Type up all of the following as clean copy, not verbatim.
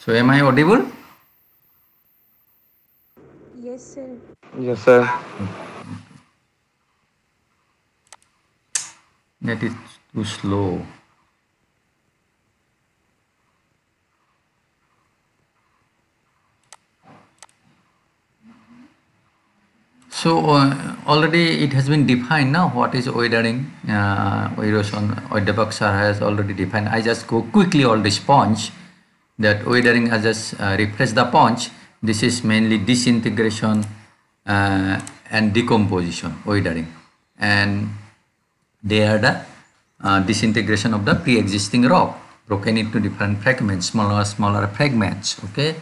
So am I audible? Yes, sir. Yes, sir. That is too slow. So already it has been defined now what is weathering, erosion. Odebak sir has already defined. I just go quickly all this punch that weathering. I just refresh the punch. This is mainly disintegration and decomposition weathering, and they are the disintegration of the pre-existing rock broken into different fragments, smaller fragments. Okay,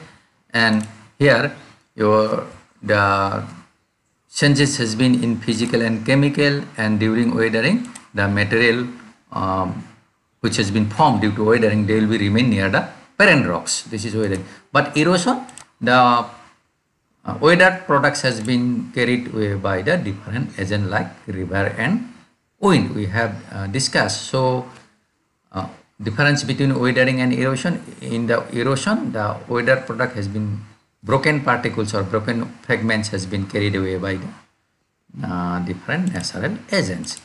and here your the changes has been in physical and chemical, and during weathering the material which has been formed due to weathering, they will be remain near the parent rocks. This is weathering. But erosion, the weathered products has been carried away by the different agent like river and wind we have discussed. So difference between weathering and erosion: in the erosion, the weathered product has been broken particles or broken fragments has been carried away by the different natural agents.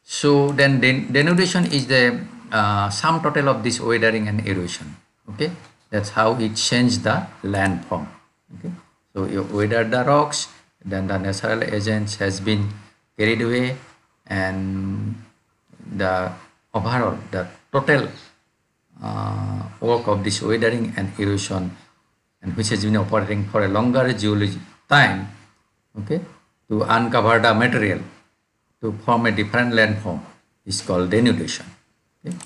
So then denudation is the sum total of this weathering and erosion. Okay, that's how it changed the landform. Okay, so you weather the rocks, then the natural agents has been carried away, and the overall the total work of this weathering and erosion, and which has been operating for a longer geologic time, okay, to uncover the material to form a different landform is called denudation. Okay.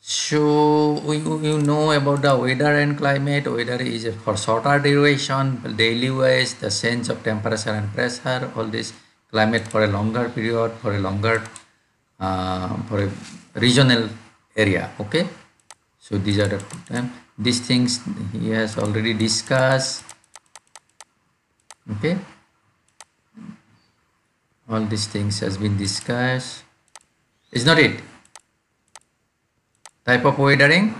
So you know about the weather and climate. Weather is for shorter duration, daily wise, the change of temperature and pressure. All this climate for a longer period, for a longer for a regional area. Okay. So these are the these things he has already discussed. Okay. All these things has been discussed. Is not it? Type of weathering,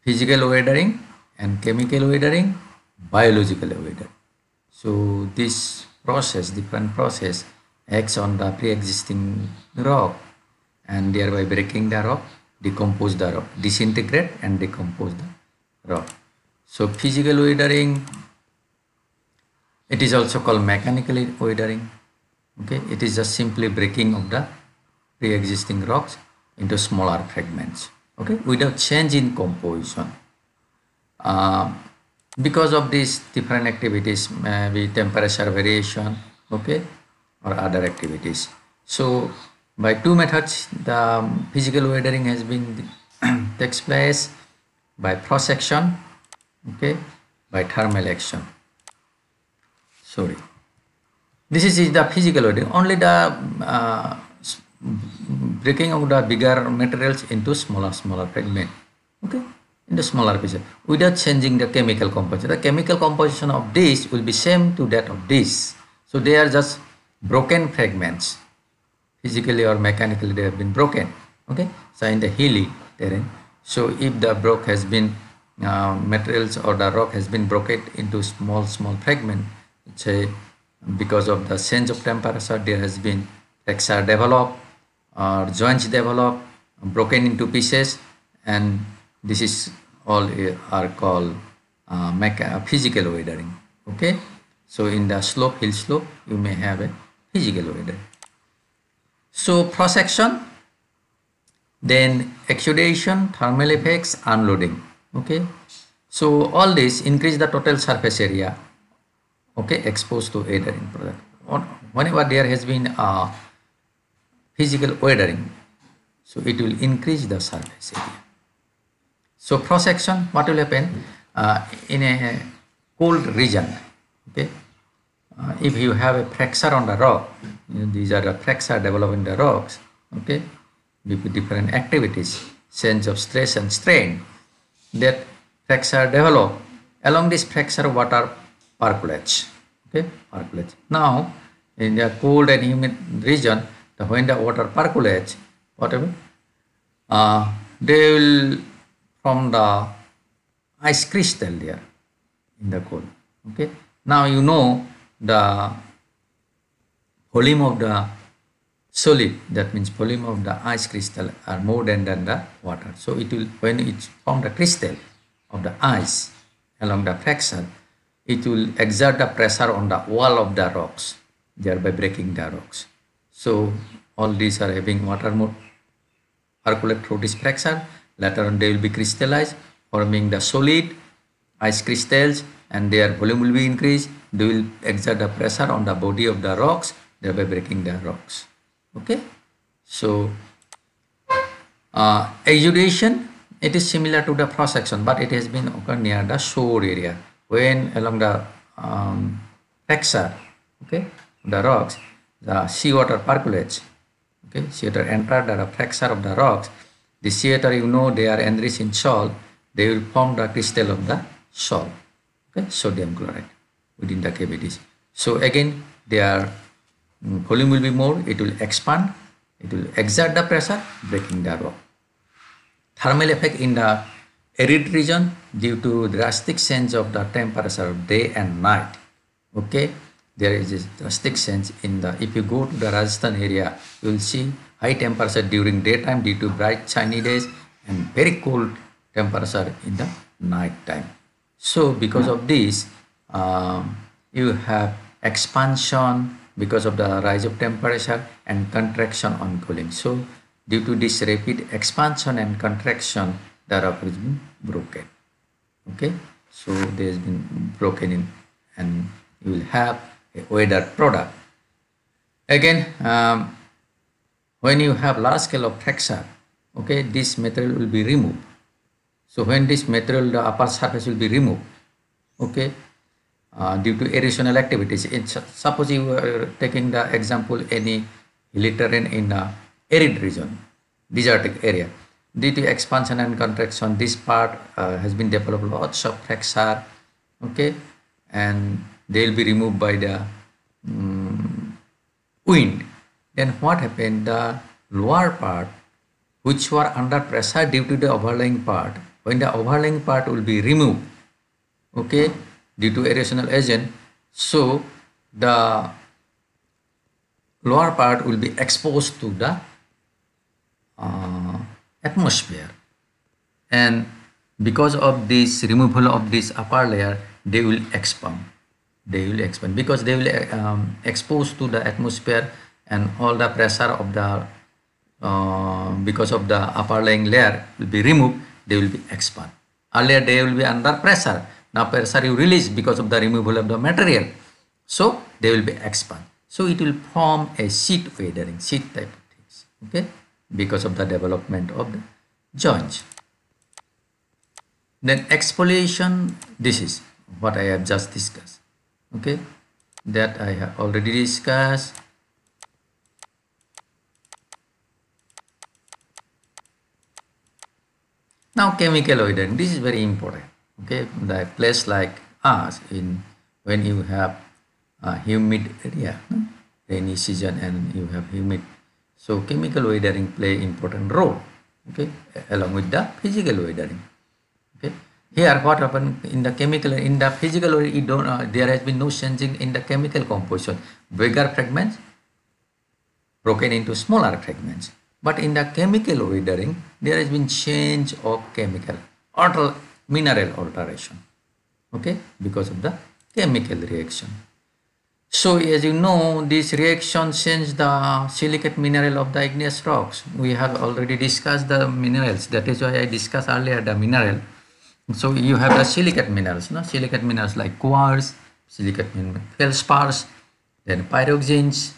physical weathering and chemical weathering, biological weathering. So this process, different process, acts on the pre-existing rock and thereby breaking the rock, decompose the rock, disintegrate and decompose the rock. So physical weathering, it is also called mechanical weathering. Okay, it is just simply breaking of the pre-existing rocks into smaller fragments. Okay, without change in composition. Because of these different activities, maybe temperature variation, okay, or other activities. So by two methods, the physical weathering has been takes place by cross section, okay, by thermal action. Sorry, this is the physical weathering. Only the breaking of the bigger materials into smaller fragment, okay, into smaller pieces without changing the chemical composition. The chemical composition of this will be same to that of this. So they are just broken fragments, physically or mechanically they have been broken. Okay, so in the hilly terrain, so if the rock has been materials or the rock has been broken into small fragment, say because of the change of temperature, there has been fracture developed or joints developed, broken into pieces, and this is all are called physical weathering. Okay, so in the slope, hill slope, you may have a physical weathering. So cross section, then exudation, thermal effects, unloading. Okay, so all this increase the total surface area, okay, exposed to weathering product. Whenever there has been physical weathering, so it will increase the surface area. So cross section, what will happen in a cold region? Okay, if you have a fracture on the rock, these are the fracture developing the rocks. Okay, with different activities, change of stress and strain, that fracture develop. Along this fracture, water percolates. Okay, percolates. Now in the cold and humid region, when the water percolates, whatever, they will from the ice crystal there in the coal. Okay. Now you know the volume of the solid, that means volume of the ice crystal are more than the water. So it will, when it form the crystal of the ice along the fracture, it will exert the pressure on the wall of the rocks, thereby breaking the rocks. So all these are having water mode percolate through this fracture. Later on they will be crystallized, forming the solid ice crystals, and their volume will be increased. They will exert the pressure on the body of the rocks, thereby breaking the rocks. Okay. So exudation, it is similar to the cross section, but it has been occurred near the shore area. When along the fracture, okay, the rocks, the seawater percolates. Okay, seawater enter the fracture of the rocks. The seawater, you know, they are enriched in salt. They will form the crystal of the salt. Okay, sodium chloride within the cavities. So again, their volume will be more. It will expand. It will exert the pressure, breaking the rock. Thermal effect in the arid region due to drastic change of the temperature of day and night. Okay, there is a drastic change in the, if you go to the Rajasthan area, you will see high temperature during daytime due to bright shiny days and very cold temperature in the night time. So because of this, you have expansion because of the rise of temperature and contraction on cooling. So due to this rapid expansion and contraction, the rock has been broken. Okay, so there has been broken in, and you will have a weathered product. Again, when you have large scale of fracture, okay, this material will be removed. So when this material, the upper surface will be removed, okay, due to erosional activities. Suppose you are taking the example any hilly terrain in the arid region, desertic area. Due to expansion and contraction, this part has been developed lots of fracture, okay, and they will be removed by the wind. Then what happened? The lower part, which were under pressure due to the overlying part, when the overlying part will be removed, okay, due to erosional agent, so the lower part will be exposed to the atmosphere, and because of this removal of this upper layer, they will expand. They will expand because they will expose to the atmosphere, and all the pressure of the because of the upper laying layer will be removed. They will be expand. Earlier they will be under pressure. Now pressure you release because of the removal of the material, so they will be expand. So it will form a sheet weathering, sheet type of things. Okay, because of the development of the joints. Then exfoliation, this is what I have just discussed. Okay, that I have already discussed. Now chemical weathering, this is very important. Okay, the place like us, in when you have a humid area, rainy season, and you have humid, so chemical weathering play important role. Okay, along with the physical weathering. Okay, here what happened in the chemical, in the physical, you don't there has been no changing in the chemical composition. Bigger fragments broken into smaller fragments. But in the chemical weathering, there has been change of chemical or mineral alteration. Okay, because of the chemical reaction. So as you know, this reaction change the silicate mineral of the igneous rocks. We have already discussed the minerals. That is why I discussed earlier the mineral. So you have the silicate minerals, no? Silicate minerals like quartz, silicate feldspars, then pyroxenes,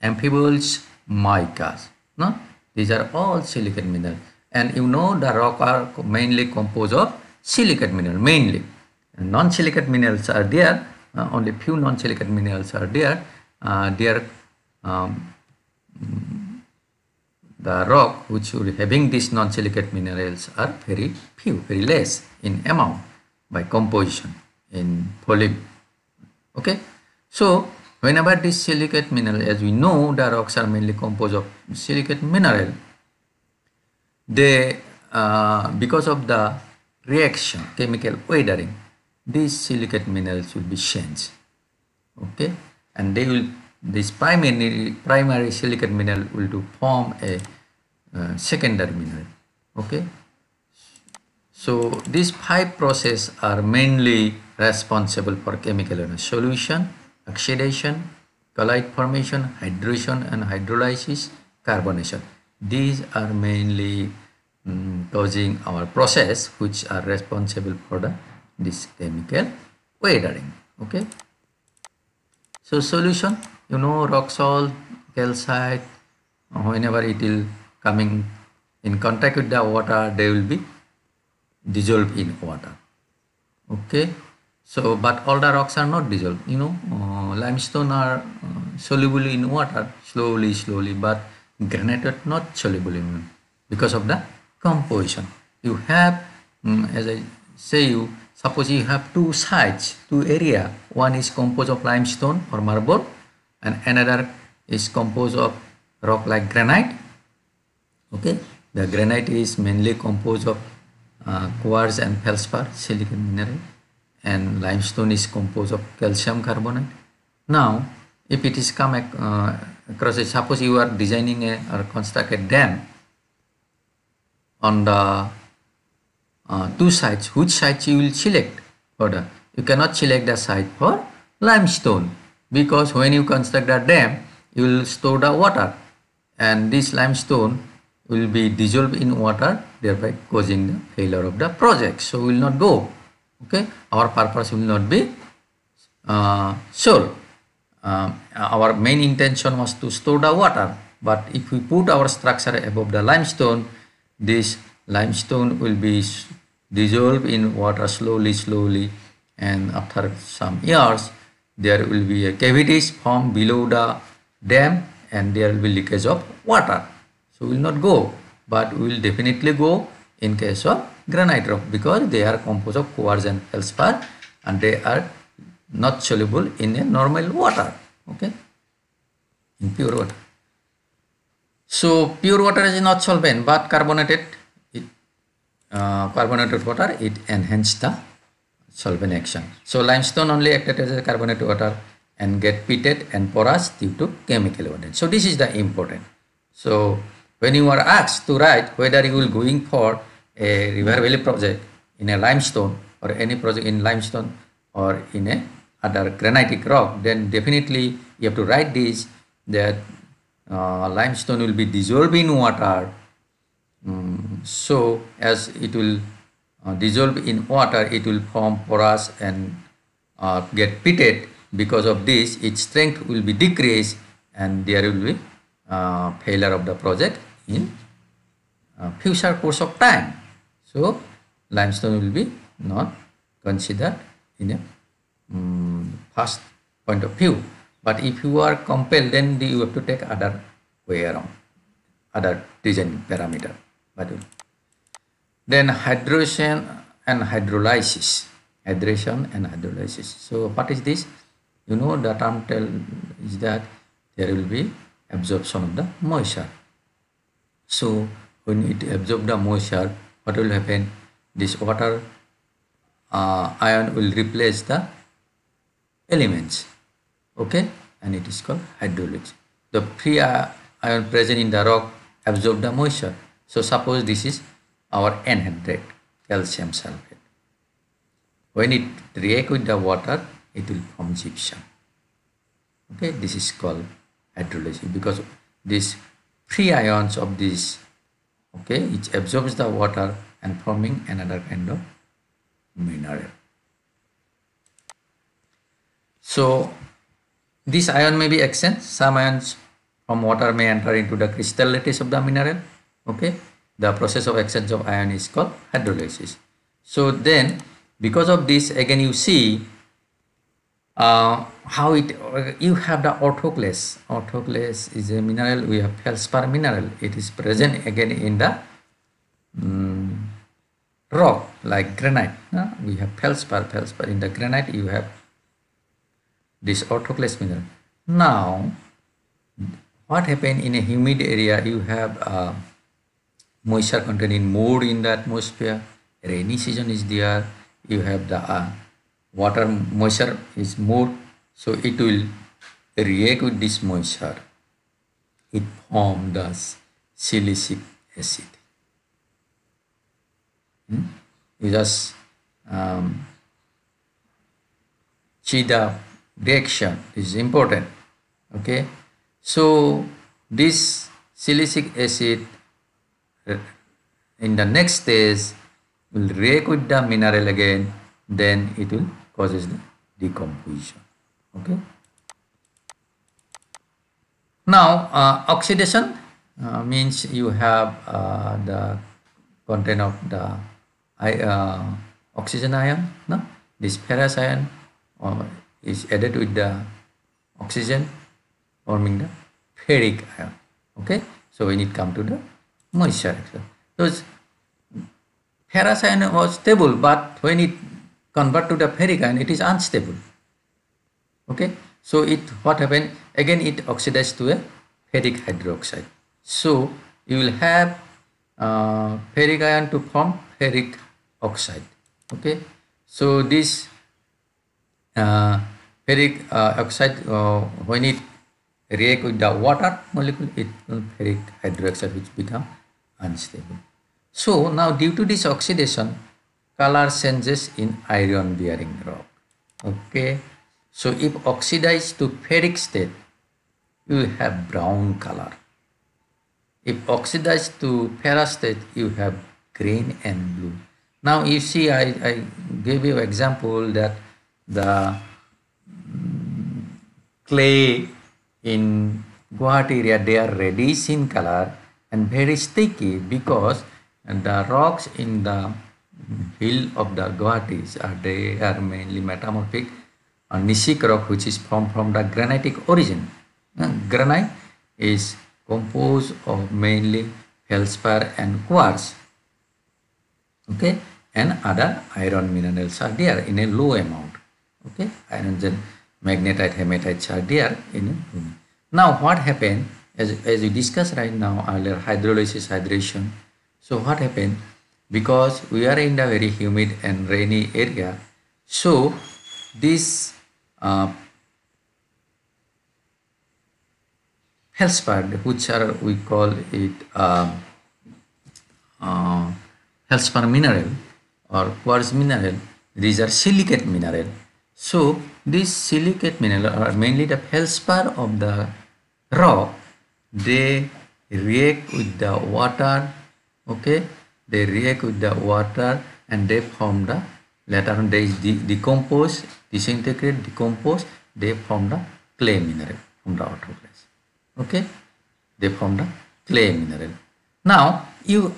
amphiboles, micas. No? These are all silicate minerals. And you know the rock are mainly composed of silicate mineral, mainly. Non-silicate minerals are there. Only few non-silicate minerals are there. The rock which are having these non-silicate minerals are very few, very less in amount by composition in volume. Okay, so whenever this silicate mineral, as we know, the rocks are mainly composed of silicate mineral. They because of the reaction, chemical weathering, these silicate minerals will be changed. Okay, and they will, this primary silicate mineral will to form a secondary mineral. Okay, so these five processes are mainly responsible for chemical solution, oxidation, colloid formation, hydration and hydrolysis, carbonation. These are mainly causing our process which are responsible for this chemical weathering. Okay. So solution, you know, rock salt, calcite, whenever it will coming in contact with the water, they will be dissolved in water. Okay. So, but all the rocks are not dissolved. You know, limestone are soluble in water slowly, but granite are not soluble in because of the composition. You have, as I say you, suppose you have two sides, two area. One is composed of limestone or marble, and another is composed of rock like granite. Okay, the granite is mainly composed of quartz and feldspar, silicate mineral, and limestone is composed of calcium carbonate. Now, if it is come across, suppose you are designing or construct a dam on the two sides, which sides you will select for the, you cannot select the site for limestone, because when you construct a dam, you will store the water, and this limestone will be dissolved in water, thereby causing the failure of the project. So will not go. Okay, our purpose will not be solved. Our main intention was to store the water, but if we put our structure above the limestone, this limestone will be dissolved in water slowly, and after some years there will be a cavities formed below the dam, and there will be leakage of water. So will not go, but will definitely go in case of granite rock, because they are composed of quartz and feldspar, and they are not soluble in a normal water. Okay, in pure water. So pure water is not solvent, but carbonated water, it enhances the solvent action. So limestone only acted as a carbonated water and get pitted and porous due to chemical weathering. So this is the important. So when you are asked to write whether you will going for a river valley project in a limestone or any project in limestone or in a other granitic rock, then definitely you have to write this, that limestone will be dissolved in water. So as it will dissolve in water, it will form porous and get pitted. Because of this, its strength will be decreased, and there will be failure of the project in future course of time. So limestone will be not considered in a first point of view. But if you are compelled, then you have to take other way around, other design parameter. But then hydration and hydrolysis. Hydration and hydrolysis. So what is this? You know, the term is that there will be absorption of the moisture. So when it absorbs the moisture, what will happen? This water ion will replace the elements. Okay, and it is called hydrolysis. The free ion present in the rock absorb the moisture. So suppose this is our anhydride, calcium sulfate. When it react with the water, it will form gypsum. Okay, this is called hydrolysis, because these free ions of this, okay, it absorbs the water and forming another kind of mineral. So this ion may be exchanged. Some ions from water may enter into the crystal lattice of the mineral. Okay, the process of exchange of ion is called hydrolysis. So then, because of this, again you see how it, you have the orthoclase. Orthoclase is a mineral. We have feldspar mineral. It is present again in the rock like granite. We have feldspar. In the granite you have this orthoclase mineral. Now what happened in a humid area? You have moisture content more in the atmosphere. Rainy season is there, you have the water moisture is more, so it will react with this moisture. It forms the silicic acid. You just see the reaction is important. Okay, so this silicic acid in the next stage will react with the mineral again, then it will causes the decomposition. Okay. Now oxidation means you have the content of the oxygen ion. No, this ferrous ion is added with the oxygen, forming the ferric ion. Okay, so when it comes to the moisture, so ferrous ion was stable, but when it convert to the ferric ion, it is unstable. Okay, so it what happened again? It oxidized to a ferric hydroxide. So you will have ferric ion to form ferric oxide. Okay, so this ferric oxide when it react with the water molecule, it will ferric hydroxide, which become unstable. So now due to this oxidation, color changes in iron bearing rock. Okay, so if oxidized to ferric state, you will have brown color. If oxidized to ferrous state, you have green and blue. Now you see, I gave you example that the clay in Guwahati area, they are reddish in color and very sticky because the rocks in the hill of the Guwahati they are mainly metamorphic gneissic rock, which is from the granitic origin. Granite is composed of mainly feldspar and quartz. Okay, and other iron minerals are there in a low amount. Okay, iron, magnetite, hematites are there in a low. Now what happened, as we discussed right now earlier, hydrolysis, hydration. So what happened, because we are in the very humid and rainy area, so this feldspar, which are we call it feldspar mineral or quartz mineral, these are silicate mineral. So these silicate mineral are mainly the feldspar of the rock. They react with the water. Okay, they react with the water and they form the, later on they decompose, disintegrate, decompose, they form the clay mineral from the autoclase. Okay, they form the clay mineral. Now you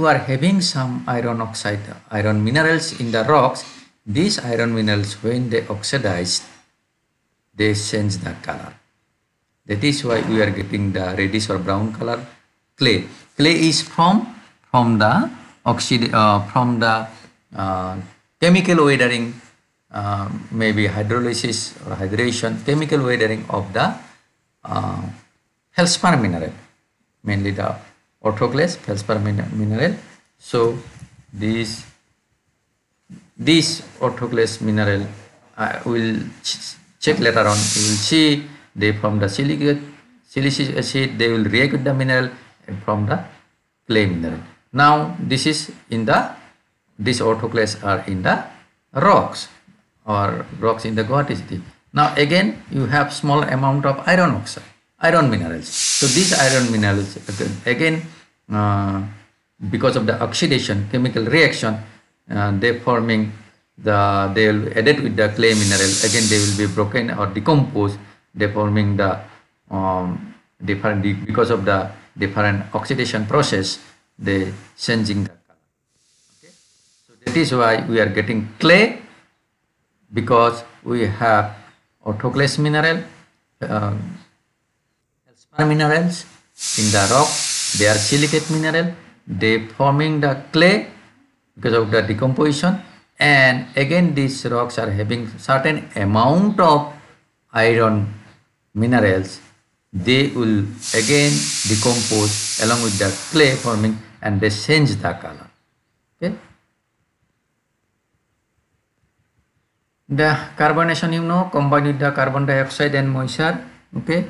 are having some iron oxide, iron minerals in the rocks. These iron minerals, when they oxidize, they change the color. That is why we are getting the reddish or brown color clay. Clay is from the chemical weathering, maybe hydrolysis or hydration, chemical weathering of the feldspar mineral, mainly the autoclase feldspar mineral. So this autoclase mineral will check later on. You will see they form the silicic acid. They will react with the mineral and from the clay mineral. Now this is in the, this autoclase are in the rocks or rocks in the Guwahati city. Now again you have small amount of iron oxide, iron minerals. So these iron minerals again because of the oxidation, chemical reaction, they forming the, they will added with the clay mineral. Again they will be broken or decomposed. They forming the different, because of the different oxidation process, they changing the color. Okay, so that is why we are getting clay, because we have autoclase mineral, feldspar minerals in the rock. They are silicate mineral. They forming the clay because of the decomposition, and again these rocks are having certain amount of iron minerals. They will again decompose along with the clay, forming and they change the color. Okay. The carbonation, combined with the carbon dioxide and moisture. Okay.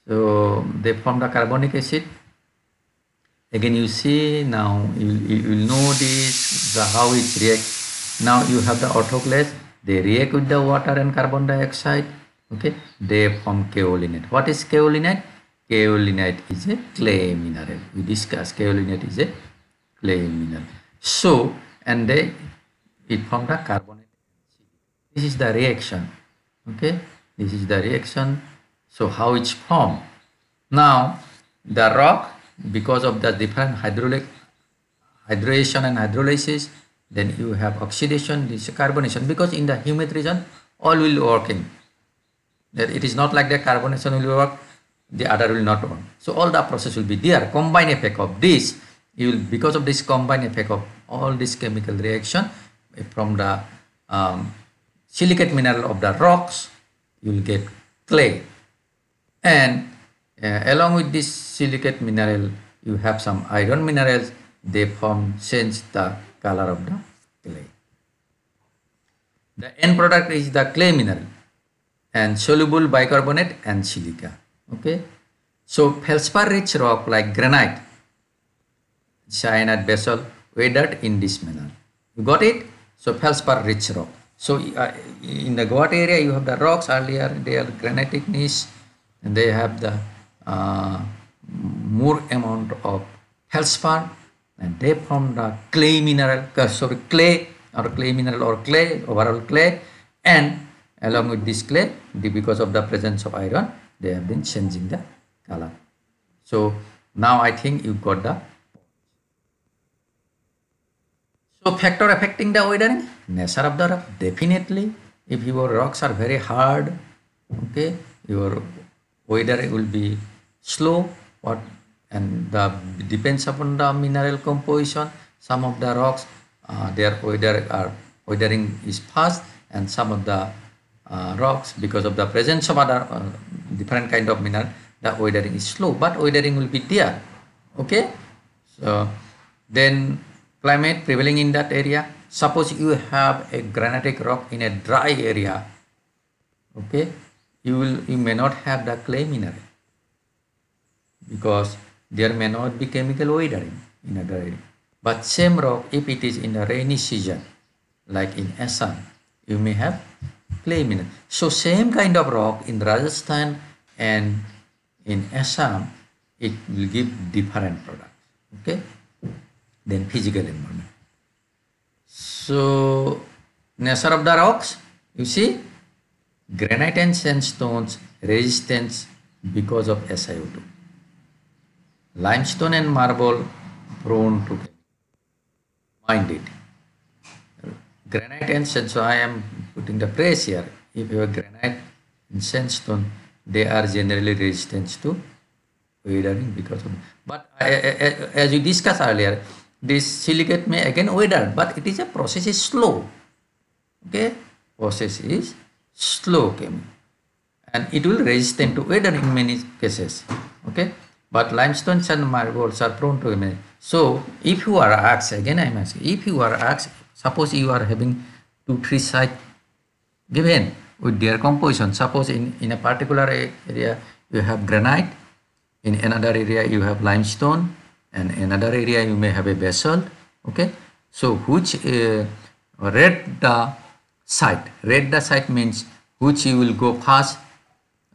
So they form the carbonic acid. Again, you see now you will know this how it reacts. Now you have the autoclaves. They react with the water and carbon dioxide. Okay, they form kaolinite. What is kaolinite? Kaolinite is a clay mineral. We discussed kaolinite is a clay mineral. So and it form the carbonate. This is the reaction. Okay, this is the reaction. So how it's formed? Now the rock, because of the different hydration and hydrolysis, then you have oxidation, this carbonation, because in the humid region all will working. That it is not like the carbonation will work, the other will not work. So all the process will be there. Combined effect of this, you will, because of this combined effect of all this chemical reaction from the silicate mineral of the rocks, you will get clay. And along with this silicate mineral, you have some iron minerals. They change the color of the clay. The end product is the clay mineral and soluble bicarbonate and silica. Okay. So feldspar-rich rock like granite, cyanide, basalt, weathered in this manner. You got it? So feldspar-rich rock. So in the Goa area, you have the rocks earlier. They are granitic niche, and they have the more amount of feldspar, and they form the clay mineral, clay mineral or clay, overall clay, and along with this clay, because of the presence of iron, they have been changing the color. So now I think you got the. So factor affecting the weathering, nature of the rock, definitely. If your rocks are very hard, okay, your weathering will be slow, and depends upon the mineral composition. Some of the rocks, their weathering is fast, and some of the rocks, because of the presence of other different kind of mineral, the weathering is slow, but weathering will be there. Okay, so then climate prevailing in that area. Suppose you have a granitic rock in a dry area. Okay, you may not have the clay mineral, because there may not be chemical weathering in a dry area. But same rock, if it is in a rainy season, like in Assam, you may have clay mineral. So same kind of rock in Rajasthan and in Assam, it will give different products. Okay, then physical environment. So nature of the rocks, you see, granite and sandstones resistance because of SiO2. Limestone and marble prone to, mind it. Granite and sandstone, I am putting the phrase here. If you have granite and sandstone, they are generally resistant to weathering because of. But as we discussed earlier, this silicate may again weather, but it is a process is slow. Okay, process is slow, and it will resistant to weather in many cases. Okay, but limestones and marbles are prone to weather. So if you are asked, again I am asking, if you are asked, suppose you are having 2-3 sites given with their composition. Suppose in a particular area you have granite, in another area you have limestone, and in another area you may have a basalt. Okay, so which rate the site. Rate the site means which you will go fast.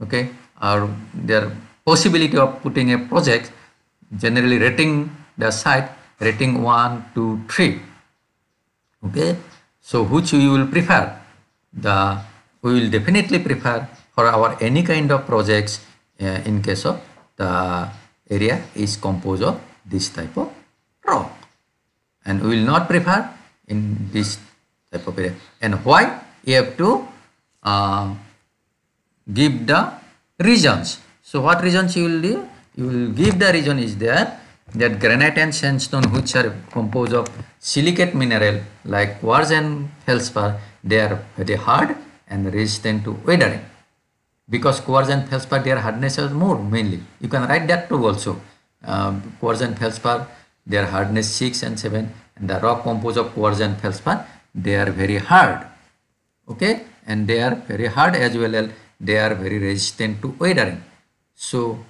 Okay, or their possibility of putting a project, generally rating the site, rating 1, 2, 3. Okay, so which you will prefer? We will definitely prefer for our any kind of projects in case of the area is composed of this type of rock, and we will not prefer in this type of area. And why? You have to give the regions. So what regions you will do? You will give the region is there that granite and sandstone, which are composed of silicate mineral like quartz and feldspar, they are very hard and resistant to weathering. Because quartz and feldspar, their hardness is more mainly. You can write that too also. Quartz and feldspar, their hardness 6 and 7, and the rock composed of quartz and feldspar, they are very hard. Okay, and they are very hard as well as they are very resistant to weathering. So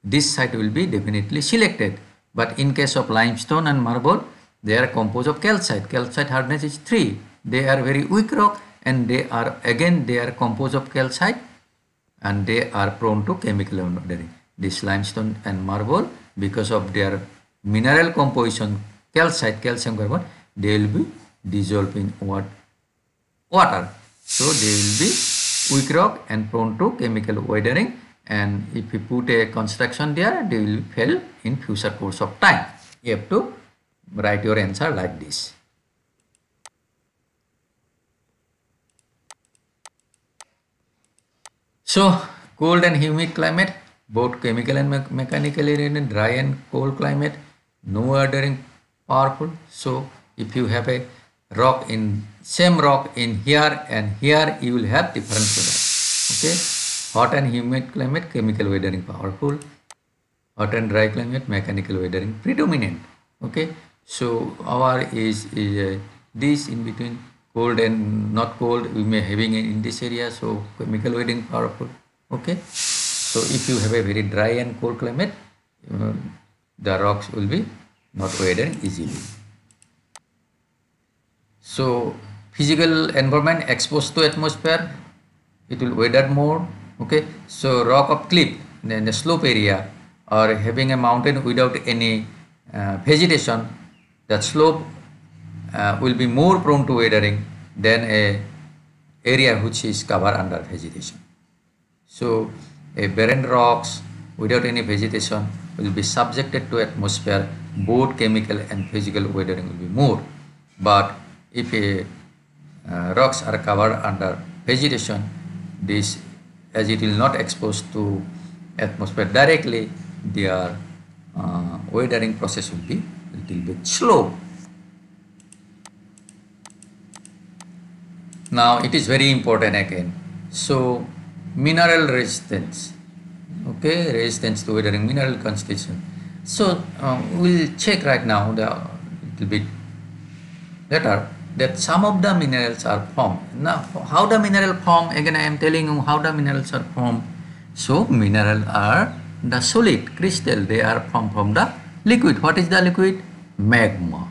this site will be definitely selected. But in case of limestone and marble, they are composed of calcite. Calcite hardness is 3. They are very weak rock, and they are composed of calcite, and they are prone to chemical weathering. This limestone and marble, because of their mineral composition, calcite, calcium carbonate, they will be dissolved in water. So they will be weak rock and prone to chemical weathering, and if you put a construction there, they will fail in future course of time. You have to write your answer like this. So cold and humid climate, both chemical and mechanically dry and cold climate, no weathering powerful. So if you have a rock in same rock in here and here, you will have different weather. Okay, hot and humid climate, chemical weathering powerful. Hot and dry climate, mechanical weathering predominant. Okay, so our is this in between, cold and not cold, we may having in this area, so chemical weathering powerful. Okay, so if you have a very dry and cold climate, the rocks will be not weathering easily. So physical environment exposed to atmosphere, it will weather more. Okay, so rock of cliff, then the slope area, or having a mountain without any vegetation, that slope will be more prone to weathering than a area which is covered under vegetation. So a barren rocks without any vegetation will be subjected to atmosphere, both chemical and physical weathering will be more. But if rocks are covered under vegetation, this, as it will not exposed to atmosphere directly, their weathering process will be a little bit slow. Now it is very important again. So mineral resistance, okay, resistance to weathering, mineral constitution. So we'll check right now the little bit later that some of the minerals are formed. Now how the mineral form, again I am telling you how the minerals are formed. So minerals are the solid crystal, they are formed from the liquid. What is the liquid? Magma.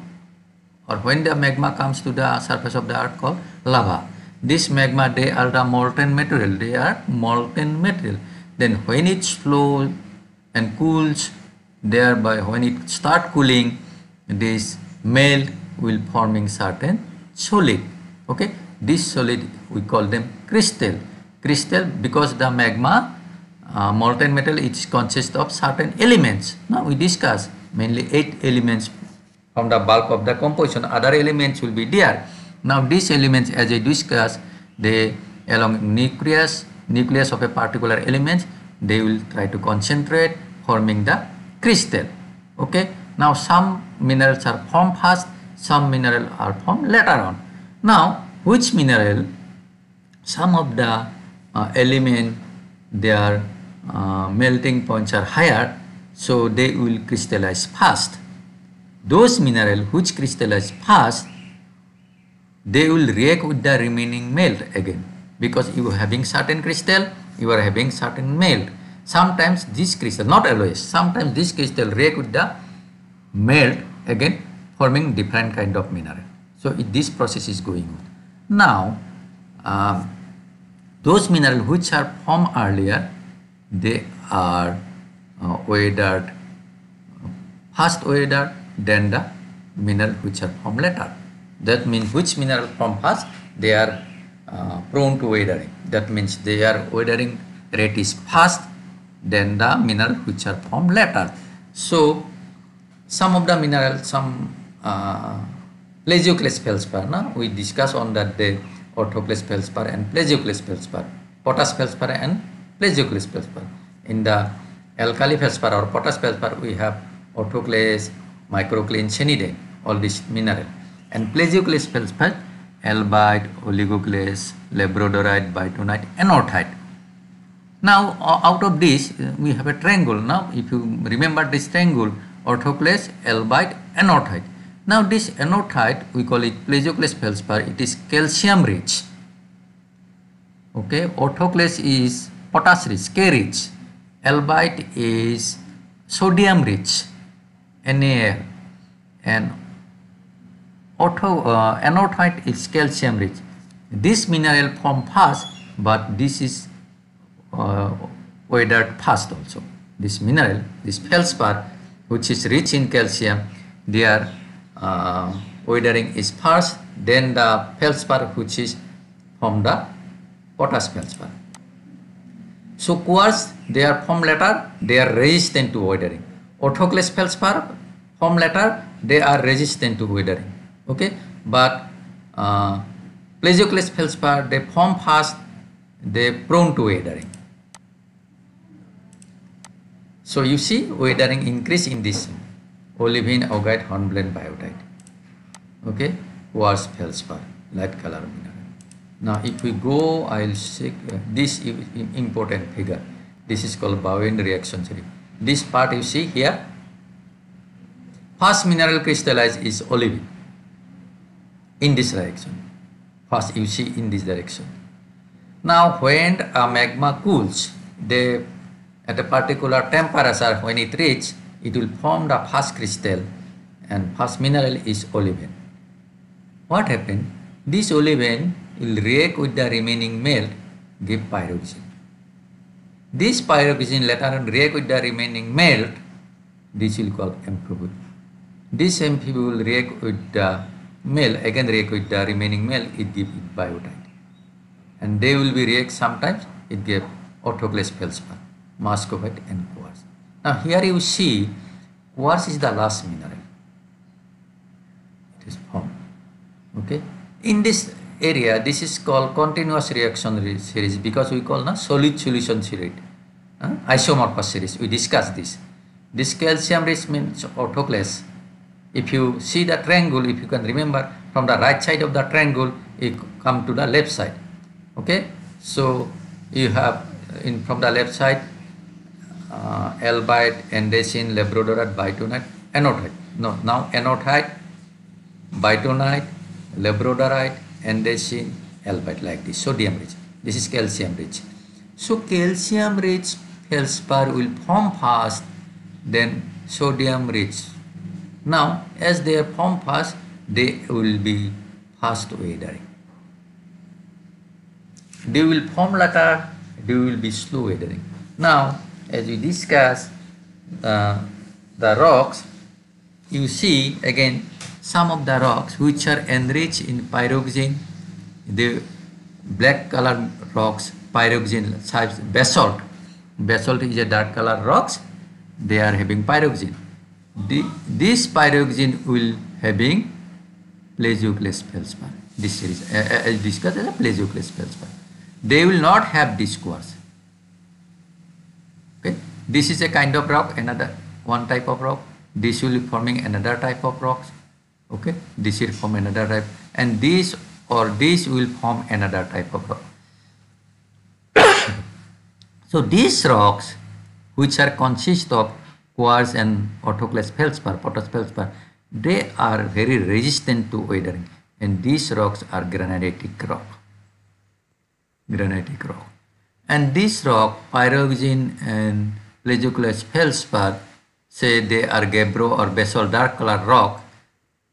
Or when the magma comes to the surface of the earth, called lava. This magma, they are the molten material, they are molten material. Then when it flows and cools, thereby when it start cooling, this melt will forming certain solid. Okay, this solid we call them crystal. Crystal because the magma, molten metal, it consists of certain elements. Now we discuss mainly 8 elements from the bulk of the composition. Other elements will be there. Now these elements, as I discussed, they along nucleus of a particular element, they will try to concentrate, forming the crystal. Okay, now some minerals are formed first, some minerals are formed later on. Now which mineral, some of the element, their melting points are higher, so they will crystallize fast. Those minerals which crystallize fast, they will react with the remaining melt again, because you are having certain crystal, you are having certain melt. Sometimes this crystal, not always, sometimes this crystal react with the melt again, forming different kind of mineral. So this process is going on. Now those minerals which are formed earlier, they are weathered, first weathered, then the mineral which are formed later. That means which mineral formed first, they are prone to weathering. That means their weathering rate is fast than the mineral which are formed later. So some of the minerals, some plagioclase feldspar, now we discuss on that day orthoclase feldspar and plagioclase feldspar, potash feldspar and plagioclase feldspar. In the alkali feldspar or potash feldspar, we have orthoclase, microcline, cyanide, all these mineral. And plagioclase feldspar, albite, oligoclase, labradorite, bitonite, anorthite. Now out of this we have a triangle. Now if you remember this triangle, orthoclase, albite, anorthite. Now this anorthite, we call it plagioclase feldspar. It is calcium rich. Okay, orthoclase is potash rich, K rich. Albite is sodium rich, NaL, and anorthite is calcium rich. This mineral form fast, but this is weathered fast also. This mineral, this feldspar, which is rich in calcium, their weathering is fast than the feldspar which is from the potash feldspar. So quartz, they are formed later, they are resistant to weathering. Orthoclase feldspar formed later, they are resistant to weathering. Okay, but plagioclase feldspar, they form fast, they prone to weathering. So you see weathering increase in this olivine, augite, hornblende, biotite. Okay, quartz feldspar, light color mineral. Now if we go, I'll check this important figure. This is called Bowen reaction series. This part you see here, first mineral crystallized is olivine in this direction. First you see in this direction. Now when a magma cools, they at a particular temperature, when it reaches, it will form the first crystal, and first mineral is olivine. What happened? This olivine will react with the remaining melt, give pyroxene. This pyroxene later on react with the remaining melt, this will call amphibole. This amphibole will react with the melt, again react with the remaining melt, it gives it biotite. And they will be react sometimes, it gives orthoclase feldspar, muscovite and quartz. Now here you see quartz is the last mineral. It is formed. Okay. In this area, this is called continuous reaction series because we call solid solution series, isomorphous series. We discussed this. This calcium rich means orthoclase. If you see the triangle, if you can remember, from the right side of the triangle, you come to the left side. Okay. So you have from the left side, albite, andesite, labradorite, bitonite, anorthite. No, now anorthite, bitonite, labradorite, andesite, albite, like this, sodium rich. This is calcium rich. So calcium rich feldspar will form fast, then sodium rich. Now as they are formed fast, they will be fast weathering. They will form later, they will be slow weathering. Now as we discuss the rocks, you see again some of the rocks which are enriched in pyroxene, the black color rocks, pyroxene types, basalt. Basalt is a dark color rocks, they are having pyroxene. This pyroxene will having plagioclase feldspar. This series as discussed as a plagioclase feldspar. They will not have this quartz. Okay, this is a kind of rock, another one type of rock. This will be forming another type of rocks. Okay, this will form another type, and this or this will form another type of rock. So these rocks, which are consist of quartz and orthoclase feldspar, potash feldspar, they are very resistant to weathering, and these rocks are granitic rock. Granitic rock, and this rock, pyroxene and plagioclase feldspar, say they are gabbro or basalt dark color rock,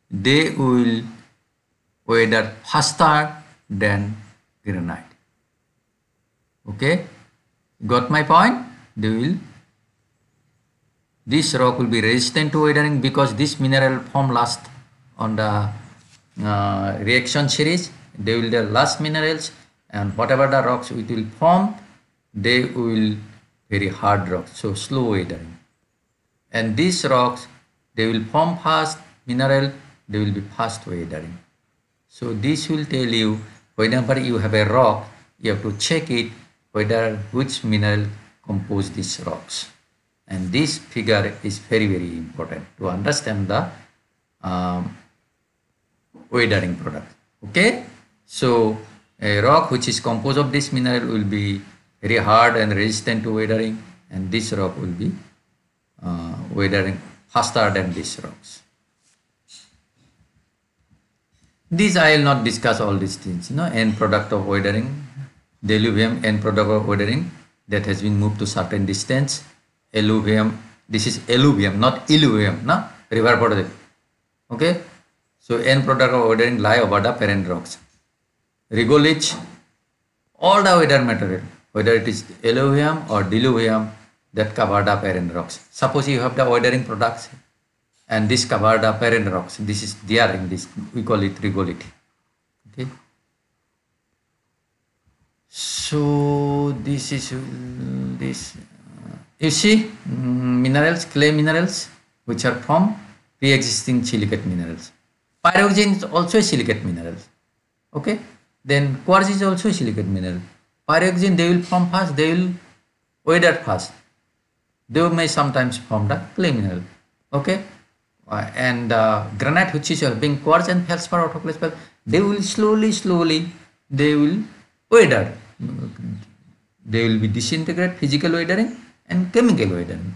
they will weather faster than granite. Okay, got my point? This rock will be resistant to weathering because this mineral form last on the reaction series. They will be the last minerals, and whatever the rocks it will form, they will very hard rocks, so slow weathering. And these rocks, they will form fast mineral, they will be fast weathering. So this will tell you whenever you have a rock, you have to check it whether which mineral compose these rocks. And this figure is very, very important to understand the weathering product. Okay, so a rock which is composed of this mineral will be very hard and resistant to weathering, and this rock will be weathering faster than these rocks. These I will not discuss all these things, end product of weathering, diluvium, end product of weathering that has been moved to certain distance, alluvium, this is alluvium, not illuvium, no? River product, okay? So end product of weathering lie over the parent rocks. Regolith, all the weather material, whether it is alluvium or diluvium, that cover the parent rocks. Suppose you have the weathering products and this cover the parent rocks. This is there in this, we call it regolith. Okay. So this is this. You see minerals, clay minerals, which are from pre-existing silicate minerals. Pyroxene is also a silicate mineral. Okay. Then quartz is also a silicate mineral. Pyroxene, they will form fast, they will weather fast. They may sometimes form the clay mineral. Okay. And granite, which is being quartz and feldspar, autoclase, they will slowly, they will weather. They will be disintegrate, physical weathering and chemical weathering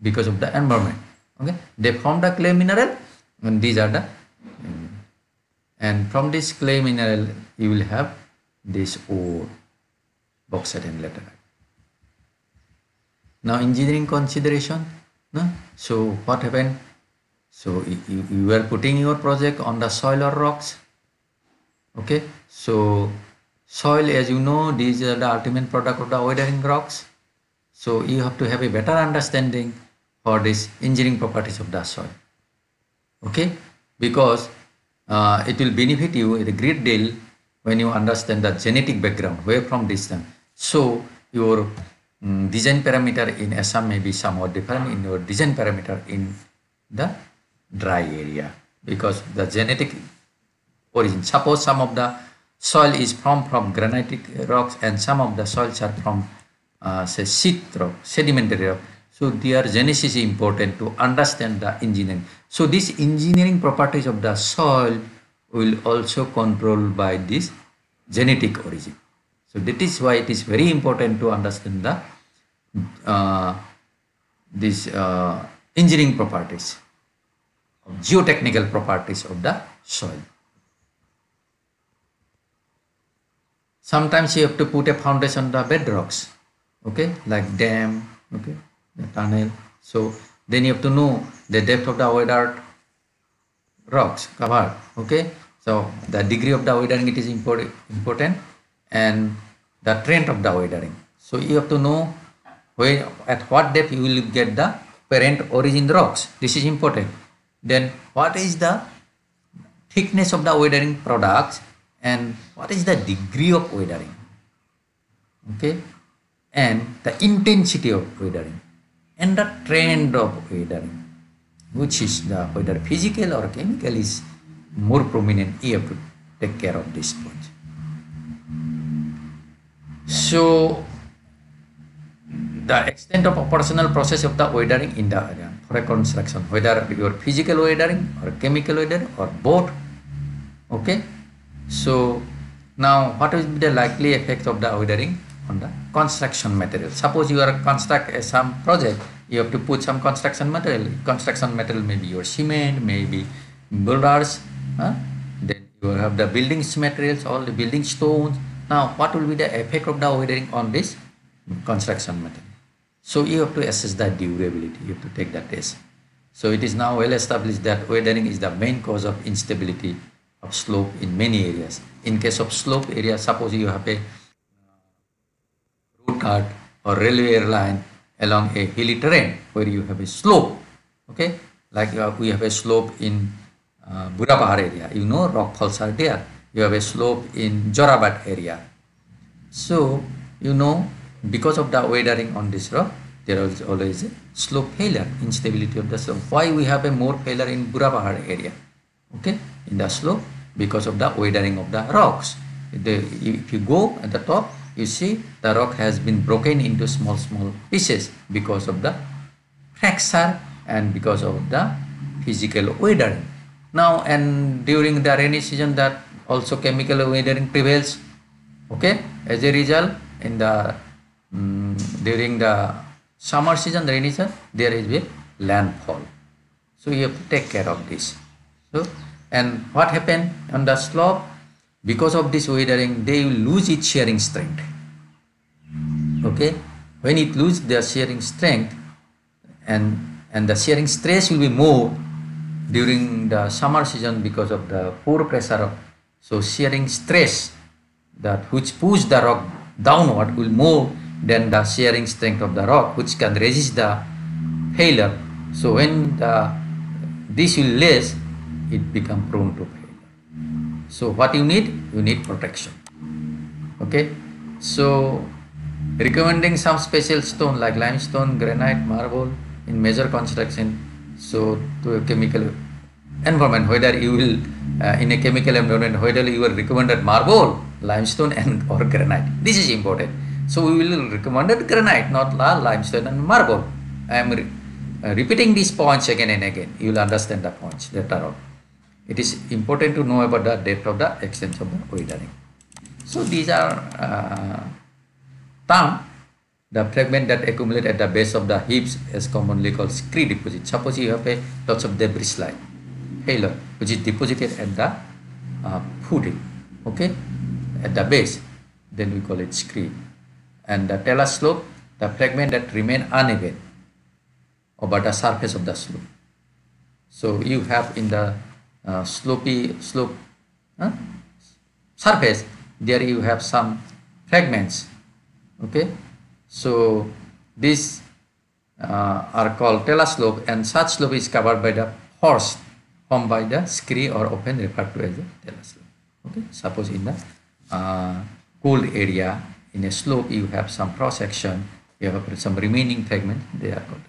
because of the environment. Okay. They form the clay mineral and these are the and from this clay mineral you will have this ore, bauxite and laterite. Now engineering consideration. No? So what happened? So you are putting your project on the soil or rocks. Okay. So soil, as you know, these are the ultimate product of the weathering rocks. So you have to have a better understanding for this engineering properties of the soil. Okay. Because it will benefit you a great deal when you understand the genetic background, where from this time. So your design parameter in Assam may be somewhat different in your design parameter in the dry area because the genetic origin. Suppose some of the soil is from granitic rocks and some of the soils are from say sheet rock, sedimentary rock. So their genesis is important to understand the engineering. So these engineering properties of the soil will also controlled by this genetic origin. So that is why it is very important to understand the engineering properties, geotechnical properties of the soil. Sometimes you have to put a foundation on the bedrocks, okay, like dam, okay, the tunnel. So then you have to know the depth of the weathered rocks covered, okay. So the degree of the weathering, it is important, and the trend of the weathering. So you have to know where, at what depth you will get the parent origin rocks. This is important. Then what is the thickness of the weathering products and what is the degree of weathering, okay, and the intensity of weathering and the trend of weathering, which is the whether physical or chemical is more prominent. You have to take care of this point. So the extent of operational process of the weathering in the area for a construction, whether your physical weathering or chemical weathering or both, okay. So now what will be the likely effect of the weathering on the construction material? Suppose you are construct some project, you have to put some construction material. Construction material may be your cement, maybe boulders, then you have the buildings materials, all the building stones. Now what will be the effect of the weathering on this construction material? So you have to assess the durability, you have to take the test. So it is now well established that weathering is the main cause of instability of slope in many areas. In case of slope area, suppose you have a road cart or railway line along a hilly terrain where you have a slope, okay, like we have a slope in Burapahar area, you know, rock falls are there. You have a slope in Jorabat area. So you know, because of the weathering on this rock, there is always a slope failure, instability of the slope. Why we have a more failure in Burapahar area, okay, in the slope? Because of the weathering of the rocks. If you go at the top, you see the rock has been broken into small pieces because of the fracture and because of the physical weathering. Now and during the rainy season, that also chemical weathering prevails, okay. As a result, in the during the summer season, rainy season, there is a landfall. So you have to take care of this. So, and what happened on the slope? Because of this weathering, they will lose its shearing strength. Okay, when it loses their shearing strength, and the shearing stress will be more during the summer season because of the pore pressure. So shearing stress that which push the rock downward will more than the shearing strength of the rock, which can resist the failure. So when this will less, it become prone to failure. So what you need protection. Okay, so recommending some special stone like limestone, granite, marble in major construction. So to a chemical environment, whether you will in a chemical environment, whether you will recommended marble, limestone, and or granite. This is important. So we will recommended granite, not limestone and marble. I am repeating these points again and again. You will understand the points later on. It is important to know about the depth of the extent of the weathering. So these are term the fragment that accumulate at the base of the heaps is commonly called scree deposit. Suppose you have a lots of debris like failure which is deposited at the footing, okay, at the base, then we call it scree. And the talus slope, the fragment that remain uneven over the surface of the slope. So you have in the slope surface, there you have some fragments, okay. So these are called talus slope, and such slope is covered by the horse formed by the scree or often referred to as the talus slope. Okay, suppose in the cold area in a slope you have some cross section, you have some remaining fragment, they are called